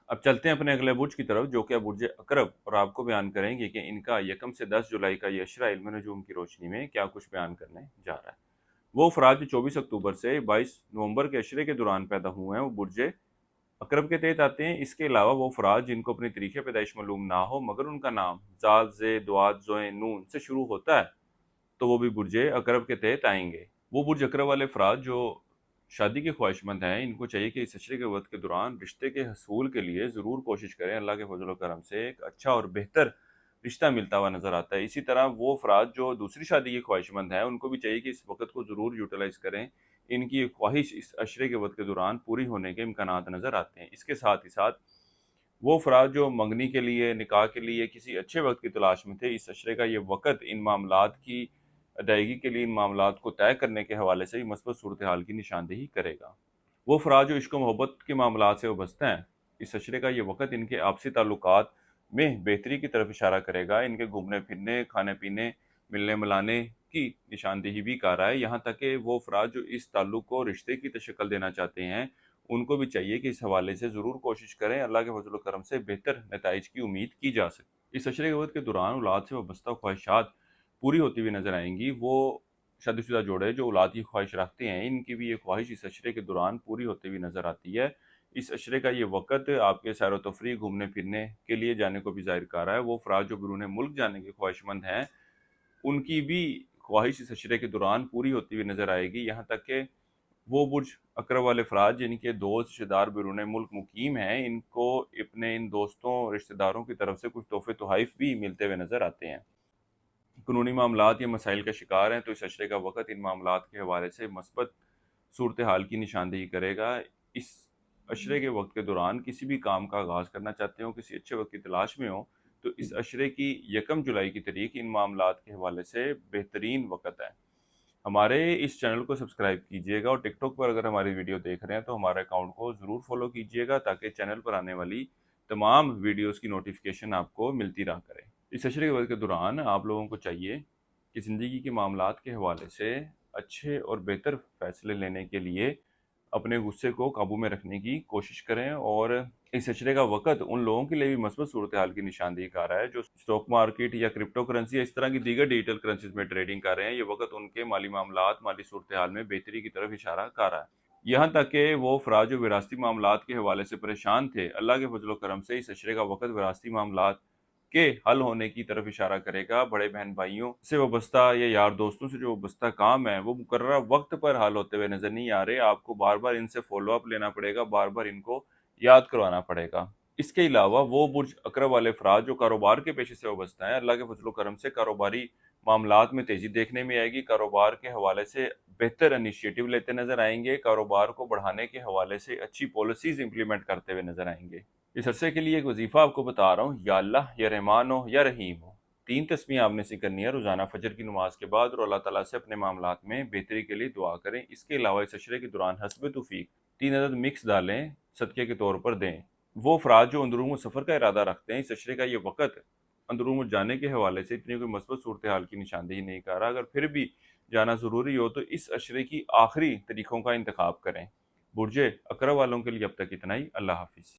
اب چلتے ہیں اپنے اگلے برج کی طرف، جو کہ برج اقرب، اور آپ کو بیان کریں گے کہ ان کا 1 سے 10 جولائی کا یہ اشرہ علم نجوم کی روشنی میں کیا کچھ بیان کرنے جا رہا ہے۔ وہ افراد جو 24 اکتوبر سے 22 نومبر کے اشرے کے دوران پیدا ہوئے ہیں وہ برج اقرب کے تحت آتے ہیں۔ اس کے علاوہ وہ افراد جن کو اپنی تاریخ پیدائش معلوم نہ ہو مگر ان کا نام زال، زے، دواد، زوئے، نون سے شروع ہوتا ہے تو وہ بھی برج اقرب کے تحت آئیں گے۔ وہ برج اقرب والے افراد جو شادی کے خواہش مند ہیں، ان کو چاہیے کہ اس اشرے کے وقت کے دوران رشتے کے حصول کے لیے ضرور کوشش کریں۔ اللہ کے فضل و کرم سے ایک اچھا اور بہتر رشتہ ملتا ہوا نظر آتا ہے۔ اسی طرح وہ افراد جو دوسری شادی کے خواہش مند ہیں، ان کو بھی چاہیے کہ اس وقت کو ضرور یوٹیلائز کریں۔ ان کی خواہش اس اشرے کے وقت کے دوران پوری ہونے کے امکانات نظر آتے ہیں۔ اس کے ساتھ ہی ساتھ وہ افراد جو منگنی کے لیے، نکاح کے لیے کسی اچھے وقت کی تلاش میں تھے، اس اشرے کا یہ وقت ان معاملات کی ادائیگی کے لیے، ان معاملات کو طے کرنے کے حوالے سے بھی مثبت صورتحال کی نشاندہی کرے گا۔ وہ افراد جو عشق و محبت کے معاملات سے وابستہ ہیں، اس اشرے کا یہ وقت ان کے آپسی تعلقات میں بہتری کی طرف اشارہ کرے گا۔ ان کے گھومنے پھرنے، کھانے پینے، ملنے ملانے کی نشاندہی بھی کر رہا ہے۔ یہاں تک کہ وہ افراد جو اس تعلق کو رشتے کی تشکل دینا چاہتے ہیں، ان کو بھی چاہیے کہ اس حوالے سے ضرور کوشش کریں۔ اللہ کے فضل و کرم سے بہتر نتائج کی امید کی جا سکتی۔ اس اشرے کے وقت کے دوران اولاد سے وابستہ خواہشات پوری ہوتی ہوئی نظر آئیں گی۔ وہ شادی شدہ جوڑے جو اولاد کی خواہش رکھتے ہیں، ان کی بھی یہ خواہش اس اشرے کے دوران پوری ہوتی ہوئی نظر آتی ہے۔ اس اشرے کا یہ وقت آپ کے سیر و تفریح، گھومنے پھرنے کے لیے جانے کو بھی ظاہر کر رہا ہے۔ وہ افراد جو بیرون ملک جانے کے خواہش مند ہیں، ان کی بھی خواہش اس اشرے کے دوران پوری ہوتی ہوئی نظر آئے گی۔ یہاں تک کہ وہ برج اقرب والے افراد جن کے دوست رشتہ دار بیرون ملک مقیم ہیں، ان کو اپنے ان دوستوں رشتہ داروں کی طرف سے کچھ تحفے تحائف بھی ملتے ہوئے نظر آتے ہیں۔ قانونی معاملات یا مسائل کا شکار ہیں تو اس اشرے کا وقت ان معاملات کے حوالے سے مثبت صورتحال کی نشاندہی کرے گا۔ اس اشرے کے وقت کے دوران کسی بھی کام کا آغاز کرنا چاہتے ہوں، کسی اچھے وقت کی تلاش میں ہوں، تو اس اشرے کی 1 جولائی کی تاریخ ان معاملات کے حوالے سے بہترین وقت ہے۔ ہمارے اس چینل کو سبسکرائب کیجئے گا، اور ٹک ٹاک پر اگر ہماری ویڈیو دیکھ رہے ہیں تو ہمارے اکاؤنٹ کو ضرور فالو کیجئے گا تاکہ چینل پر آنے والی تمام ویڈیوز کی نوٹیفیکیشن آپ کو ملتی رہا کرے۔ اس اشرے کے وقت کے دوران آپ لوگوں کو چاہیے کہ زندگی کے معاملات کے حوالے سے اچھے اور بہتر فیصلے لینے کے لیے اپنے غصے کو قابو میں رکھنے کی کوشش کریں، اور اس اشرے کا وقت ان لوگوں کے لیے بھی مثبت صورتحال کی نشاندہی کر رہا ہے جو اسٹاک مارکیٹ یا کرپٹو کرنسی یا اس طرح کی دیگر ڈیجیٹل کرنسیز میں ٹریڈنگ کر رہے ہیں۔ یہ وقت ان کے مالی معاملات، مالی صورتحال میں بہتری کی طرف اشارہ کر رہا ہے۔ یہاں تک کہ وہ افراد جو وراثتی معاملات کے حوالے سے پریشان تھے، اللہ کے فضل و کرم سے اس اشرے کا وقت وراثتی معاملات کے حل ہونے کی طرف اشارہ کرے گا۔ بڑے بہن بھائیوں سے وابستہ یا یار دوستوں سے جو وابستہ کام ہے، وہ مقررہ وقت پر حل ہوتے ہوئے نظر نہیں آ رہے۔ آپ کو بار بار ان سے فالو اپ لینا پڑے گا، بار بار ان کو یاد کروانا پڑے گا۔ اس کے علاوہ وہ برج اقرب والے افراد جو کاروبار کے پیشے سے وابستہ ہیں، اللہ کے فضل و کرم سے کاروباری معاملات میں تیزی دیکھنے میں آئے گی۔ کاروبار کے حوالے سے بہتر انیشیٹو لیتے نظر آئیں گے۔ کاروبار کو بڑھانے کے حوالے سے اچھی پالیسیز امپلیمنٹ کرتے ہوئے نظر آئیں گے۔ اس عرصے کے لیے ایک وظیفہ آپ کو بتا رہا ہوں، یا اللہ، یا رحمان ہو، یا رحیم ہو، 3 تسبیح آپ نے سے کرنی ہے روزانہ فجر کی نماز کے بعد، اور اللہ تعالیٰ سے اپنے معاملات میں بہتری کے لیے دعا کریں۔ اس کے علاوہ اس عشرے کے دوران حسب توفیق 3 عدد مکس ڈالیں، صدقے کے طور پر دیں۔ وہ افراد جو اندرون سفر کا ارادہ رکھتے ہیں، اس عشرے کا یہ وقت اندرون جانے کے حوالے سے اتنی کوئی مثبت صورتحال کی نشاندہی نہیں کر رہا۔ اگر پھر بھی جانا ضروری ہو تو اس عشرے کی آخری تاریخوں کا انتخاب کریں۔ برج اقرب والوں کے لیے اب تک اتنا ہی۔ اللہ حافظ۔